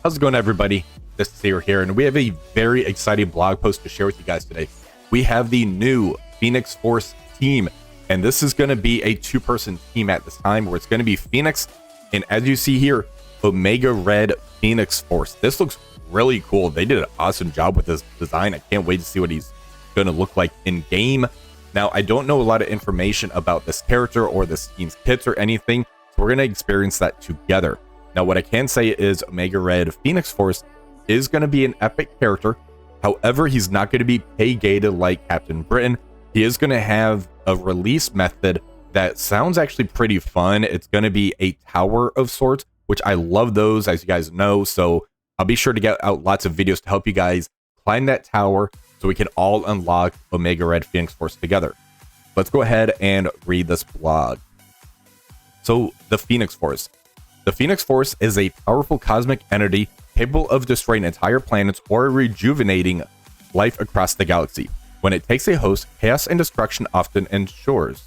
How's it going, everybody? This is Sarah here, and we have a very exciting blog post to share with you guys today. We have the new Phoenix Force team, and this is going to be a two-person team at this time, where it's going to be Phoenix, and as you see here, Omega Red Phoenix Force. This looks really cool. They did an awesome job with this design. I can't wait to see what he's going to look like in game. Now, I don't know a lot of information about this character or this team's kits or anything, so we're going to experience that together. Now, what I can say is Omega Red Phoenix Force is going to be an epic character. However, he's not going to be pay-gated like Captain Britain. He is going to have a release method that sounds actually pretty fun. It's going to be a tower of sorts, which I love those, as you guys know. So I'll be sure to get out lots of videos to help you guys climb that tower so we can all unlock Omega Red Phoenix Force together. Let's go ahead and read this blog. So, the Phoenix Force. The Phoenix Force is a powerful cosmic entity capable of destroying entire planets or rejuvenating life across the galaxy. When it takes a host, chaos and destruction often ensues.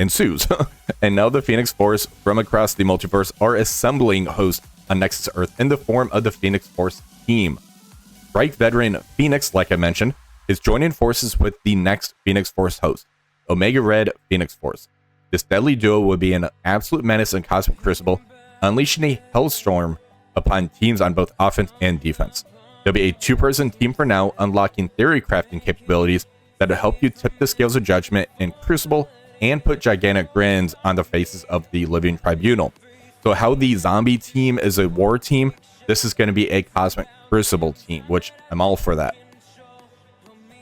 And now the Phoenix Force from across the multiverse are assembling hosts on Nexus Earth in the form of the Phoenix Force team. Strike veteran Phoenix, like I mentioned, is joining forces with the next Phoenix Force host, Omega Red Phoenix Force. This deadly duo will be an absolute menace in Cosmic Crucible, unleashing a hellstorm upon teams on both offense and defense. There'll be a two-person team for now, unlocking theory crafting capabilities that'll help you tip the scales of judgment in Crucible and put gigantic grins on the faces of the living tribunal. So how the zombie team is a war team, this is going to be a Cosmic Crucible team, which I'm all for that.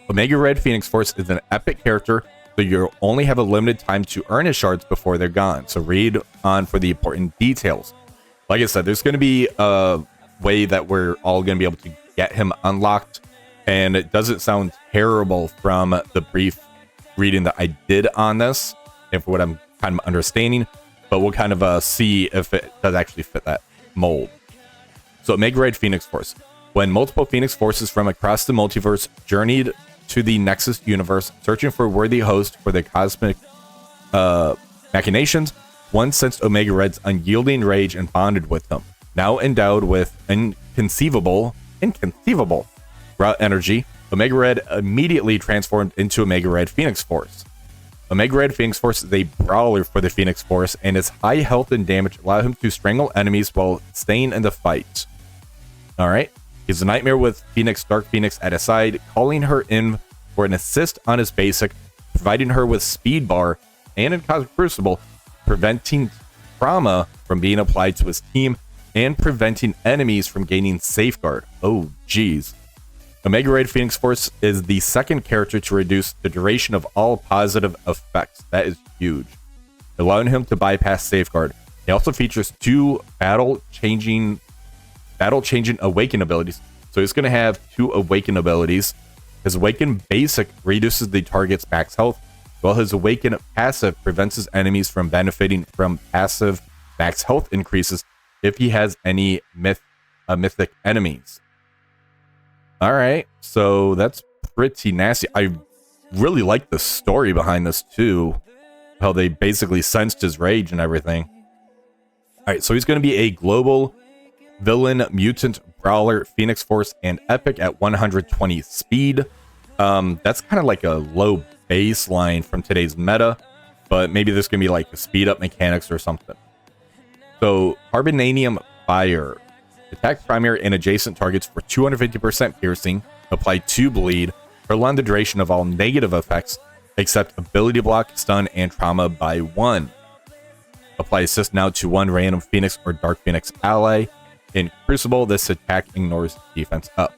Omega Red Phoenix Force is an epic character, so you'll only have a limited time to earn his shards before they're gone. So read on for the important details. Like I said, there's going to be a way that we're all going to be able to get him unlocked. And it doesn't sound terrible from the brief reading that I did on this, and for what I'm kind of understanding. But we'll kind of see if it does actually fit that mold. So Omega Red Phoenix Force. When multiple Phoenix Forces from across the multiverse journeyed to the Nexus universe, searching for a worthy host for the cosmic machinations, one sensed Omega Red's unyielding rage and bonded with him. Now endowed with inconceivable raw energy, Omega Red immediately transformed into Omega Red Phoenix Force. Omega Red Phoenix Force is a brawler for the Phoenix Force, and his high health and damage allow him to strangle enemies while staying in the fight. Alright. He's a nightmare with Dark Phoenix at his side, calling her in for an assist on his basic, providing her with speed bar, and in Cosmic Crucible, preventing trauma from being applied to his team, and preventing enemies from gaining safeguard. Oh, geez. Omega Red Phoenix Force is the second character to reduce the duration of all positive effects. That is huge, allowing him to bypass safeguard. He also features two battle-changing awaken abilities. So he's going to have two awaken abilities. His awaken basic reduces the target's max health, while his awaken passive prevents his enemies from benefiting from passive max health increases if he has any mythic enemies. Alright, so that's pretty nasty. I really like the story behind this too. How they basically sensed his rage and everything. Alright, so he's going to be a global villain, mutant, brawler, Phoenix Force, and epic at 120 speed. That's kind of like a low baseline from today's meta, but maybe this can be like speed up mechanics or something. So Carbonanium Fire. Attack primary and adjacent targets for 250% piercing, apply 2 bleed, prolong the duration of all negative effects, except ability block, stun, and trauma by 1. Apply assist now to 1 random Phoenix or Dark Phoenix ally. In Crucible, this attack ignores defense up.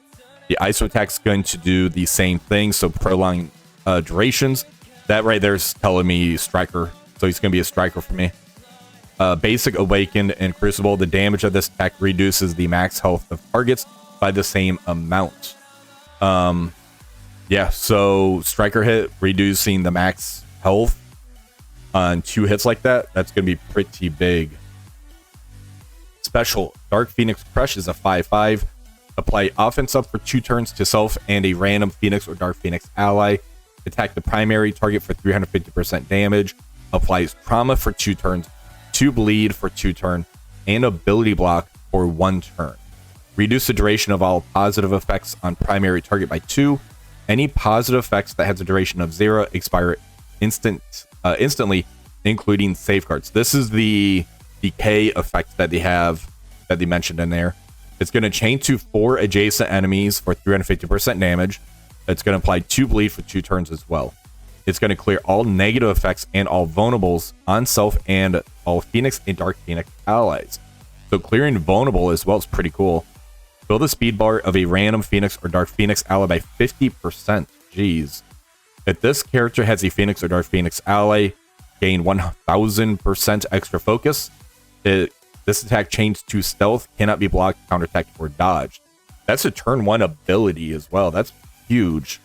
The ISO attack is going to do the same thing, so prolong durations. That right there is telling me Striker, so he's going to be a Striker for me. Basic Awakened and Crucible, the damage of this attack reduces the max health of targets by the same amount. Yeah, so Striker hit, reducing the max health on 2 hits like that. That's going to be pretty big. Special Dark Phoenix Crush is a 5/5. Apply offense up for 2 turns to self and a random Phoenix or Dark Phoenix ally. Attack the primary target for 350% damage. Applies trauma for 2 turns. 2 bleed for 2 turn, and ability block for 1 turn. Reduce the duration of all positive effects on primary target by 2. Any positive effects that has a duration of 0 expire instantly, including safeguards. This is the decay effect that they have, that they mentioned in there. It's going to chain to 4 adjacent enemies for 350% damage. It's going to apply 2 bleed for 2 turns as well. It's going to clear all negative effects and all vulnerables on self and all Phoenix and Dark Phoenix allies. So clearing vulnerable as well is pretty cool. Fill the speed bar of a random Phoenix or Dark Phoenix ally by 50%. Jeez. If this character has a Phoenix or Dark Phoenix ally, gain 1000% extra focus. This attack chains to stealth, cannot be blocked, counterattacked, or dodged. That's a turn 1 ability as well. That's huge.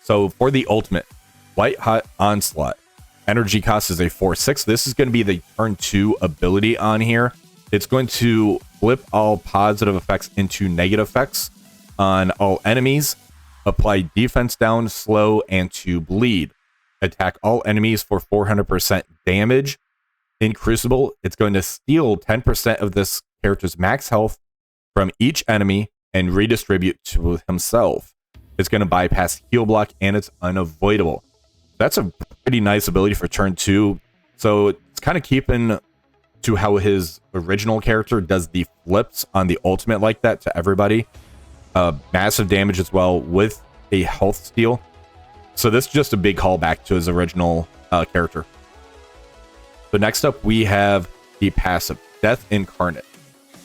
So for the ultimate, White Hot Onslaught. Energy cost is a 4/6. This is going to be the turn 2 ability on here. It's going to flip all positive effects into negative effects on all enemies. Apply defense down, slow, and to bleed. Attack all enemies for 400% damage. In Crucible, it's going to steal 10% of this character's max health from each enemy and redistribute to himself. It's going to bypass heal block, and it's unavoidable. That's a pretty nice ability for turn 2. So it's kind of keeping to how his original character does the flips on the ultimate like that to everybody. Massive damage as well with a health steal. So this is just a big callback to his original character. So next up, we have the passive, Death Incarnate.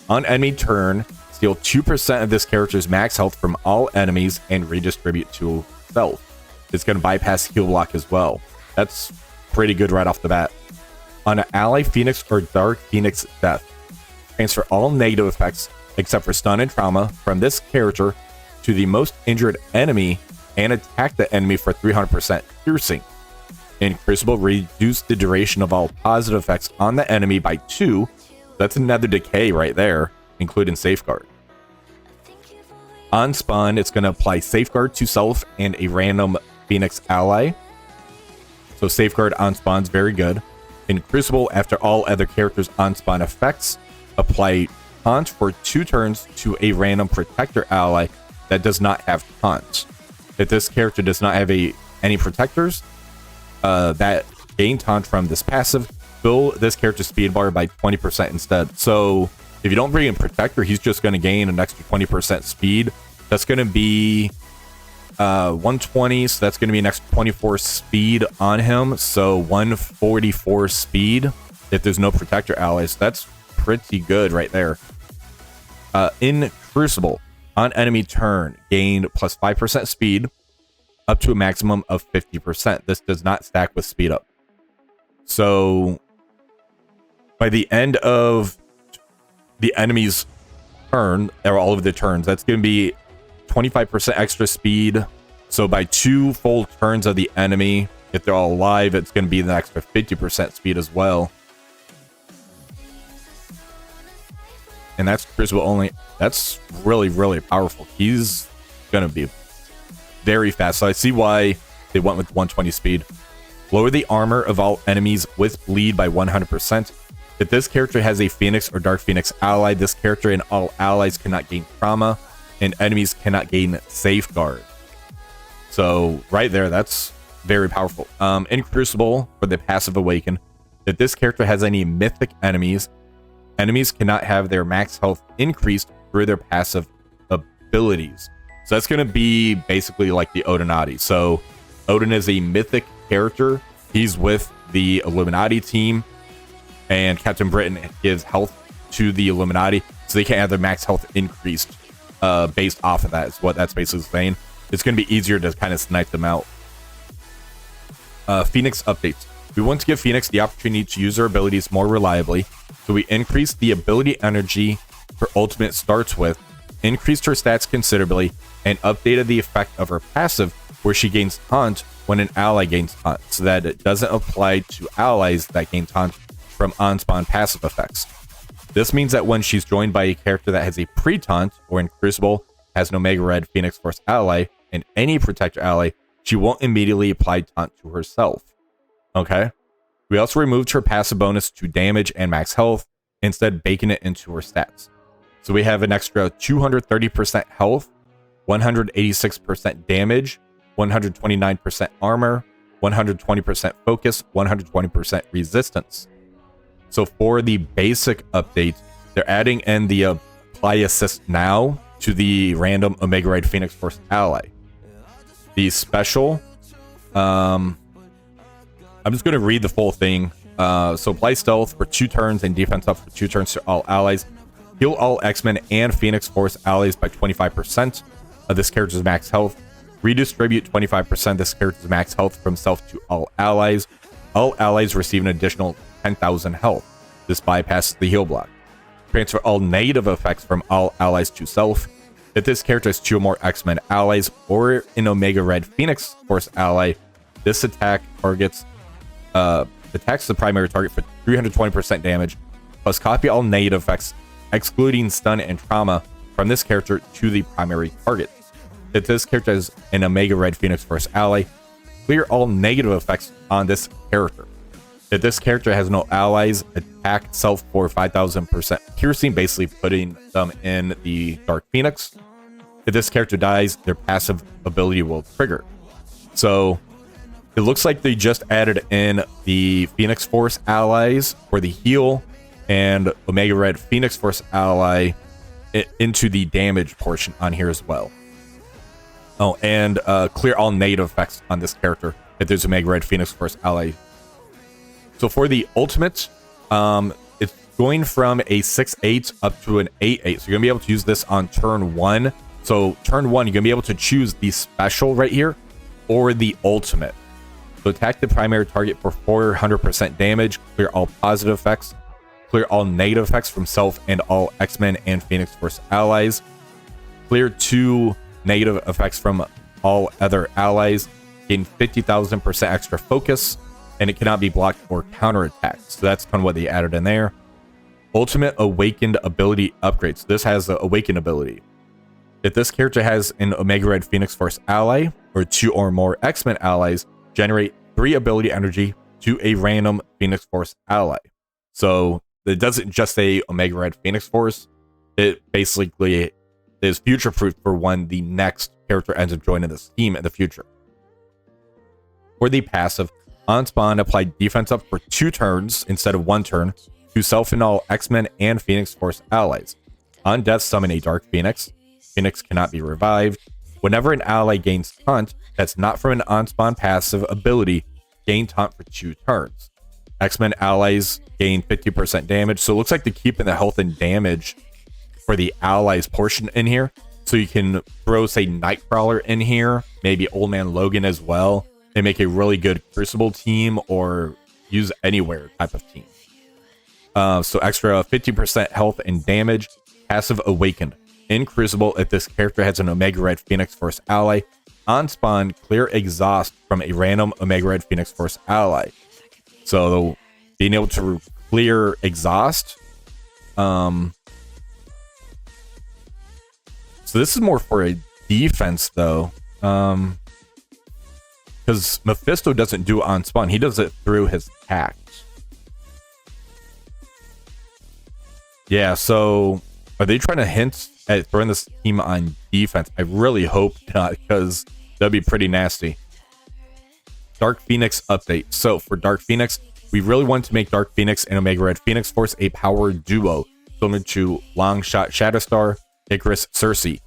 On enemy turn, steal 2% of this character's max health from all enemies and redistribute to self. It's going to bypass heal block as well. That's pretty good right off the bat. On an ally Phoenix or Dark Phoenix death, transfer all negative effects except for stun and trauma from this character to the most injured enemy and attack the enemy for 300% piercing. In Crucible, reduce the duration of all positive effects on the enemy by 2. That's another decay right there, including Safeguard. On spawn, it's going to apply Safeguard to self and a random Phoenix ally. So Safeguard on spawn is very good. In Crucible, after all other characters on spawn effects, apply Taunt for 2 turns to a random Protector ally that does not have Taunt. If this character does not have any Protectors that gain Taunt from this passive, fill this character's speed bar by 20% instead. So if you don't bring in Protector, he's just going to gain an extra 20% speed. That's going to be 120, so that's going to be an extra 24 speed on him. So 144 speed if there's no Protector allies. That's pretty good right there. In Crucible, on enemy turn, gain plus 5% speed up to a maximum of 50%. This does not stack with speed up. So by the end of the enemy's turn, or all of the turns, that's going to be 25% extra speed. So by 2 full turns of the enemy, if they're all alive, it's going to be an extra 50% speed as well. And that's Crucible only. That's really, really powerful. He's going to be very fast. So I see why they went with 120 speed. Lower the armor of all enemies with bleed by 100%. If this character has a Phoenix or Dark Phoenix ally, this character and all allies cannot gain trauma, and enemies cannot gain Safeguard. So right there, that's very powerful. In Crucible, for the passive Awaken, if this character has any mythic enemies, enemies cannot have their max health increased through their passive abilities. So that's going to be basically like the Odinati. So Odin is a mythic character. He's with the Illuminati team, and Captain Britain gives health to the Illuminati, so they can't have their max health increased based off of that. Is what that's basically saying. It's going to be easier to kind of snipe them out. Phoenix updates. We want to give Phoenix the opportunity to use her abilities more reliably, so we increased the ability energy her ultimate starts with, increased her stats considerably, and updated the effect of her passive where she gains taunt when an ally gains taunt, so that it doesn't apply to allies that gain taunt from on-spawn passive effects. This means that when she's joined by a character that has a pre-taunt, or in Crucible has an Omega Red Phoenix Force ally, and any Protector ally, she won't immediately apply taunt to herself. Okay? We also removed her passive bonus to damage and max health, instead baking it into her stats. So we have an extra 230% health, 186% damage, 129% armor, 120% focus, 120% resistance. So for the basic update, they're adding in the apply assist now to the random Omega Red Phoenix Force ally. The special, I'm just going to read the full thing. So apply stealth for 2 turns and defense up for 2 turns to all allies. Heal all X-Men and Phoenix Force allies by 25% of this character's max health. Redistribute 25% of this character's max health from self to all allies. All allies receive an additional 10,000 health. This bypasses the heal block. Transfer all negative effects from all allies to self. If this character has 2 or more X-Men allies or an Omega Red Phoenix Force ally, this attack attacks the primary target for 320% damage, plus copy all negative effects, excluding stun and trauma, from this character to the primary target. If this character has an Omega Red Phoenix Force ally, clear all negative effects on this character. If this character has no allies, attack self for 5,000% piercing, basically putting them in the Dark Phoenix. If this character dies, their passive ability will trigger. So it looks like they just added in the Phoenix Force allies for the heal and Omega Red Phoenix Force ally into the damage portion on here as well. Oh, and clear all negative effects on this character if there's Omega Red Phoenix Force ally. So for the ultimate, it's going from a 6/8 up to an 8/8. So you're gonna be able to use this on turn 1. So turn 1, you're gonna be able to choose the special right here or the ultimate. So attack the primary target for 400% damage, clear all positive effects, clear all negative effects from self and all X-Men and Phoenix Force allies, clear 2 negative effects from all other allies, gain 50,000% extra focus, and it cannot be blocked or counterattacked. So that's kind of what they added in there. Ultimate Awakened ability upgrades. So this has the Awakened ability. If this character has an Omega Red Phoenix Force ally or 2 or more X-Men allies, generate 3 ability energy to a random Phoenix Force ally. So it doesn't just say Omega Red Phoenix Force. It basically is future proof for when the next character ends up joining this team in the future. For the passive, on spawn, apply defense up for 2 turns instead of 1 turn to self and all X-Men and Phoenix Force allies. On death, summon a Dark Phoenix. Phoenix cannot be revived. Whenever an ally gains taunt that's not from an on-spawn passive ability, gain taunt for 2 turns. X-Men allies gain 50% damage. So it looks like they're keeping the health and damage for the allies portion in here. So you can throw, say, Nightcrawler in here, maybe Old Man Logan as well, and make a really good Crucible team or use anywhere type of team. So extra 50% health and damage. Passive Awakened. In Crucible, if this character has an Omega Red Phoenix Force ally, on spawn, clear exhaust from a random Omega Red Phoenix Force ally. So being able to clear exhaust. So this is more for a defense though. Because Mephisto doesn't do it on spawn. He does it through his attacks. Yeah, so are they trying to hint at throwing this team on defense? I really hope not, because that'd be pretty nasty. Dark Phoenix update. So for Dark Phoenix, we really want to make Dark Phoenix and Omega Red Phoenix Force a power duo, similar to Longshot Shatterstar, Icarus Cersei.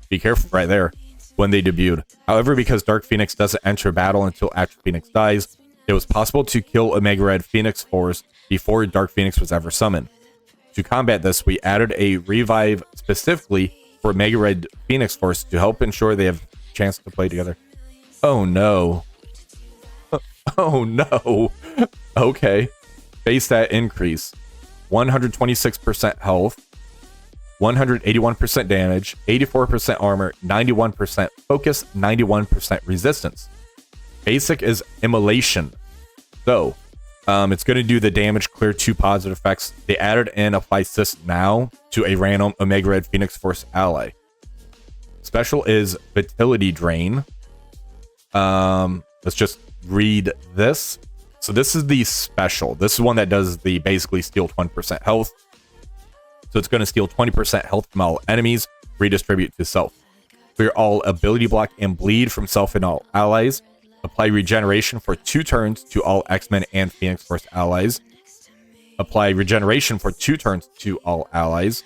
Be careful right there when they debuted. However, because Dark Phoenix doesn't enter battle until after Phoenix dies, it was possible to kill Omega Red Phoenix Force before Dark Phoenix was ever summoned. To combat this, we added a revive specifically for Omega Red Phoenix Force to help ensure they have a chance to play together. Oh no. Oh no. Okay. Base stat increase. 126% health, 181% damage, 84% armor, 91% focus, 91% resistance. Basic is Immolation. So, it's going to do the damage, clear 2 positive effects. They added in apply assist now to a random Omega Red Phoenix Force ally. Special is Vitality Drain. Let's just read this. So this is the special. This is one that does the basically steal 20% health. So it's going to steal 20% health from all enemies, redistribute to self. Clear all ability block and bleed from self and all allies. Apply regeneration for 2 turns to all X-Men and Phoenix Force allies. Apply regeneration for 2 turns to all allies.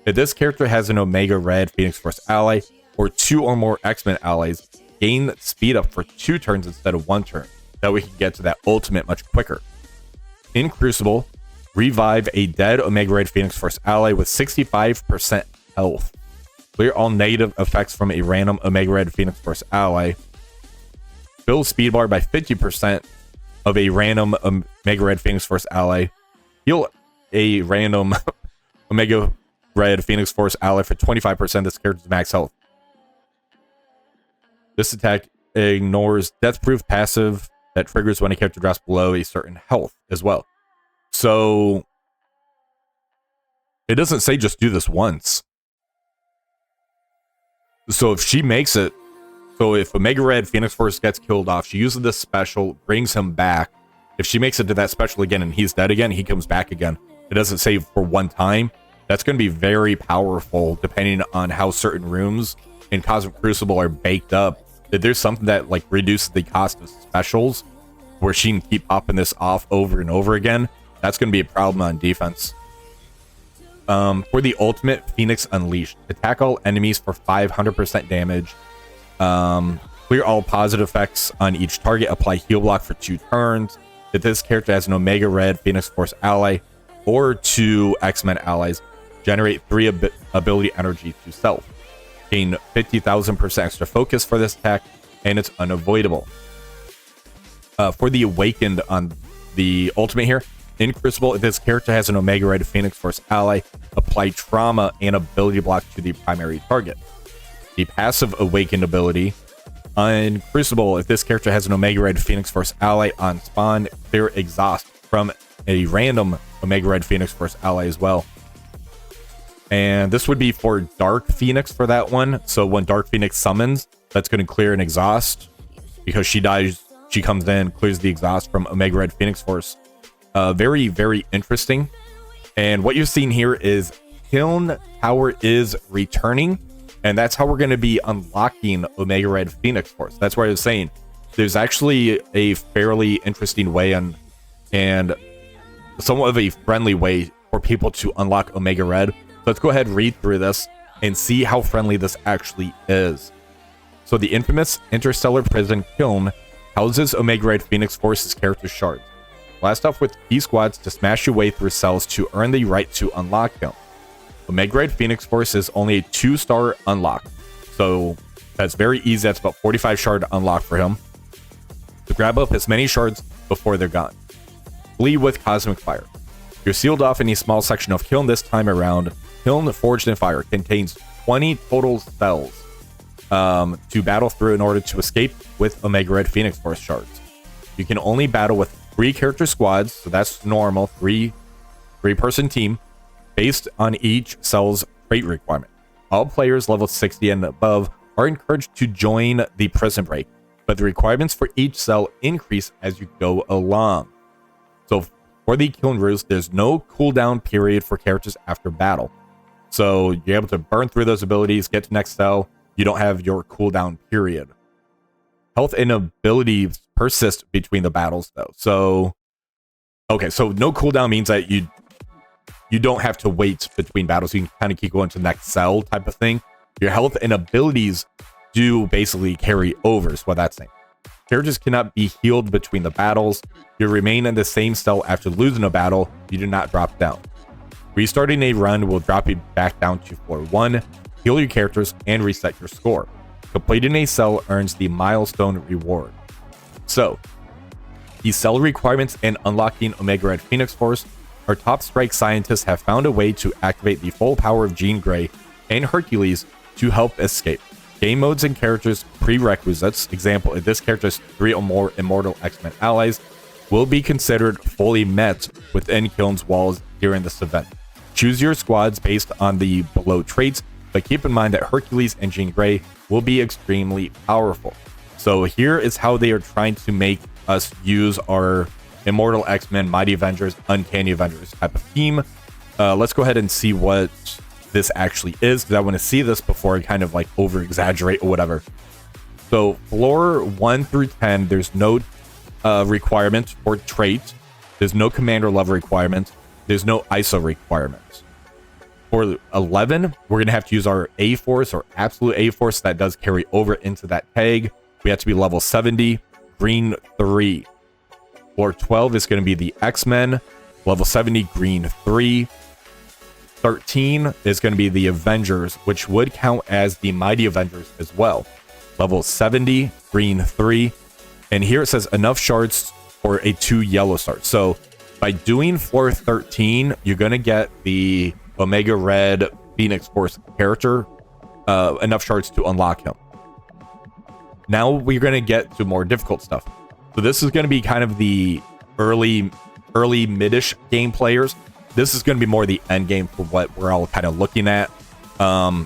If this character has an Omega Red Phoenix Force ally or 2 or more X-Men allies, gain speed up for 2 turns instead of 1 turn. That way we can get to that ultimate much quicker. In Crucible, revive a dead Omega Red Phoenix Force ally with 65% health. Clear all negative effects from a random Omega Red Phoenix Force ally. Fill speed bar by 50% of a random Omega Red Phoenix Force ally. Heal a random Omega Red Phoenix Force ally for 25% of this character's max health. This attack ignores death-proof passive that triggers when a character drops below a certain health as well. So it doesn't say just do this once. So if she makes it, so if Omega Red Phoenix Force gets killed off, she uses this special, brings him back. If she makes it to that special again and he's dead again, he comes back again. It doesn't say for one time. That's going to be very powerful depending on how certain rooms in Cosmic Crucible are baked up. If there's something that like reduces the cost of specials where she can keep popping this off over and over again, that's going to be a problem on defense. For the ultimate, Phoenix Unleashed. Attack all enemies for 500% damage. Clear all positive effects on each target. Apply heal block for 2 turns. If this character has an Omega Red Phoenix Force ally or 2 X-Men allies, generate 3 ability energy to self. Gain 50,000% extra focus for this attack, and it's unavoidable. For the Awakened on the ultimate here, in Crucible, if this character has an Omega Red Phoenix Force ally, apply trauma and ability block to the primary target. The passive Awakened ability on Crucible, if this character has an Omega Red Phoenix Force ally on spawn, clear exhaust from a random Omega Red Phoenix Force ally as well. And this would be for Dark Phoenix for that one. So when Dark Phoenix summons, that's going to clear an exhaust. Because she dies, she comes in, clears the exhaust from Omega Red Phoenix Force. Very, very interesting. And what you've seen here is Kyln Tower is returning. And that's how we're going to be unlocking Omega Red Phoenix Force. That's what I was saying. There's actually a fairly interesting way and somewhat of a friendly way for people to unlock Omega Red. So let's go ahead and read through this and see how friendly this actually is. So the infamous interstellar prison Kyln houses Omega Red Phoenix Force's character shards. Blast off with key squads to smash your way through cells to earn the right to unlock Kyln. Omega Red Phoenix Force is only a 2-star unlock. So that's very easy. That's about 45 shard unlock for him. So grab up as many shards before they're gone. Flee with Cosmic Fire. You're sealed off in a small section of Kyln this time around. Kyln Forged in Fire contains 20 total cells to battle through in order to escape with Omega Red Phoenix Force shards. You can only battle with 3 character squads, so that's normal, 3-person team, based on each cell's trait requirement. All players level 60 and above are encouraged to join the prison break, but the requirements for each cell increase as you go along. So for the Kyln Ruse, there's no cooldown period for characters after battle. So you're able to burn through those abilities, get to next cell. You don't have your cooldown period. Health and abilities persist between the battles, though. So, okay, so no cooldown means that you don't have to wait between battles. You can kind of keep going to the next cell type of thing. Your health and abilities do basically carry over, is what that's saying. Characters cannot be healed between the battles. You remain in the same cell after losing a battle. You do not drop down. Restarting a run will drop you back down to floor 1, heal your characters, and reset your score. Completing a cell earns the milestone reward. So, the cell requirements and unlocking Omega Red Phoenix Force, our top strike scientists have found a way to activate the full power of Jean Grey and Hercules to help escape. Game modes and characters prerequisites, example, if this character has 3 or more immortal X-Men allies, will be considered fully met within Kyln's walls during this event. Choose your squads based on the below traits, but keep in mind that Hercules and Jean Grey will be extremely powerful. So here is how they are trying to make us use our Immortal X-Men, Mighty Avengers, Uncanny Avengers type of team. let's go ahead and see what this actually is, because I want to see this before I kind of like over exaggerate or whatever. So floor 1 through 10, there's no requirement for trait. There's no commander level requirement. There's no ISO requirements. For 11, we're going to have to use our A-Force or absolute A-Force. That does carry over into that tag. We have to be level 70, green 3. Floor 12 is going to be the X-Men, level 70, green 3. 13 is going to be the Avengers, which would count as the Mighty Avengers as well. Level 70, green 3. And here it says enough shards for a 2 yellow stars. So by doing floor 13, you're going to get the Omega Red Phoenix Force character, enough shards to unlock him. Now we're going to get to more difficult stuff. So this is going to be kind of the early mid-ish game players. This is going to be more the end game for what we're all kind of looking at,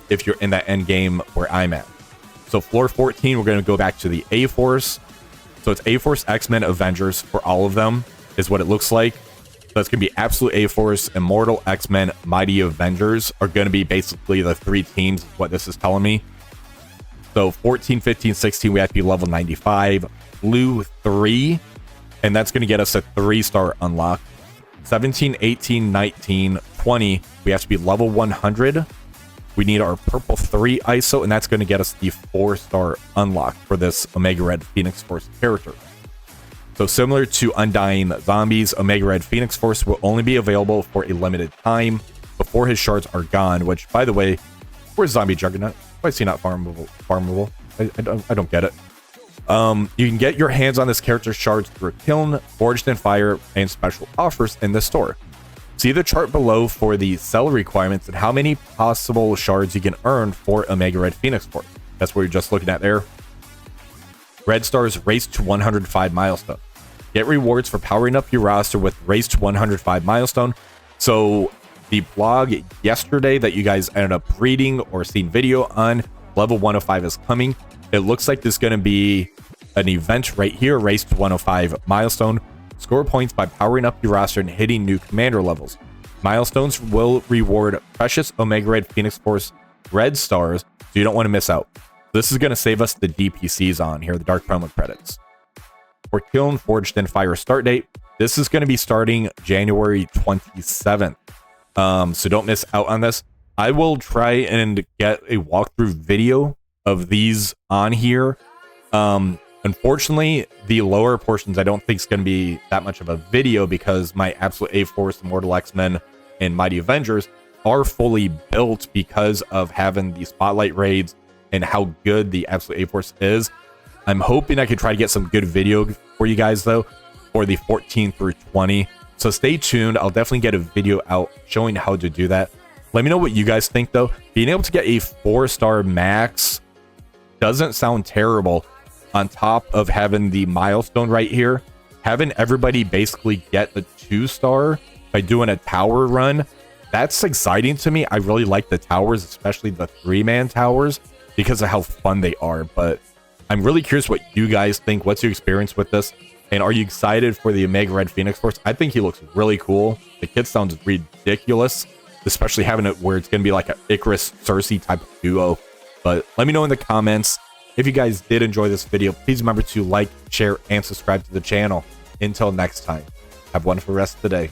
if you're in that end game where I'm at. So floor 14, we're going to go back to the A-Force. So it's A-Force, X-Men, Avengers for all of them is what it looks like. So that's going to be Absolute A-Force, Immortal, X-Men, Mighty Avengers are going to be basically the 3 teams, what this is telling me. So 14, 15, 16, we have to be level 95. Blue 3, and that's going to get us a 3-star unlock. 17, 18, 19, 20, we have to be level 100. We need our purple 3 ISO, and that's going to get us the 4-star unlock for this Omega Red Phoenix Force character. So similar to Undying Zombies, Omega Red Phoenix Force will only be available for a limited time before his shards are gone, which, by the way, where's Zombie Juggernaut? Why is he not farmable? I don't get it. You can get your hands on this character's shards through Kyln, Forged in Fire, and special offers in the store. See the chart below for the sell requirements and how many possible shards you can earn for Omega Red Phoenix Force. That's what you're just looking at there. Red Stars Race to 105 milestone. Get rewards for powering up your roster with Race to 105 milestone. So the blog yesterday that you guys ended up reading or seeing video on, level 105 is coming. It looks like there's going to be an event right here, Race to 105 milestone. Score points by powering up your roster and hitting new commander levels. Milestones will reward precious Omega Red Phoenix Force red stars, so you don't want to miss out. This is going to save us the DPCs on here, the Dark Promo credits. For Kyln Forged in Fire start date, this is going to be starting January 27th. So don't miss out on this. I will try and get a walkthrough video of these on here. Unfortunately, the lower portions I don't think is going to be that much of a video because my Absolute A-Force, Immortal X-Men, and Mighty Avengers are fully built because of having the spotlight raids and how good the Absolute A-Force is. I'm hoping I could try to get some good video for you guys though for the 14 through 20. So stay tuned. I'll definitely get a video out showing how to do that. Let me know what you guys think though. Being able to get a 4-star max doesn't sound terrible. On top of having the milestone right here, having everybody basically get the 2-star by doing a tower run, that's exciting to me. I really like the towers, especially the 3-man towers, because of how fun they are. But I'm really curious what you guys think. What's your experience with this? And are you excited for the Omega Red Phoenix Force? I think he looks really cool. The kit sounds ridiculous, especially having it where it's going to be like an Icarus Cersei type of duo. But let me know in the comments. If you guys did enjoy this video, please remember to like, share, and subscribe to the channel. Until next time, have a wonderful rest of the day.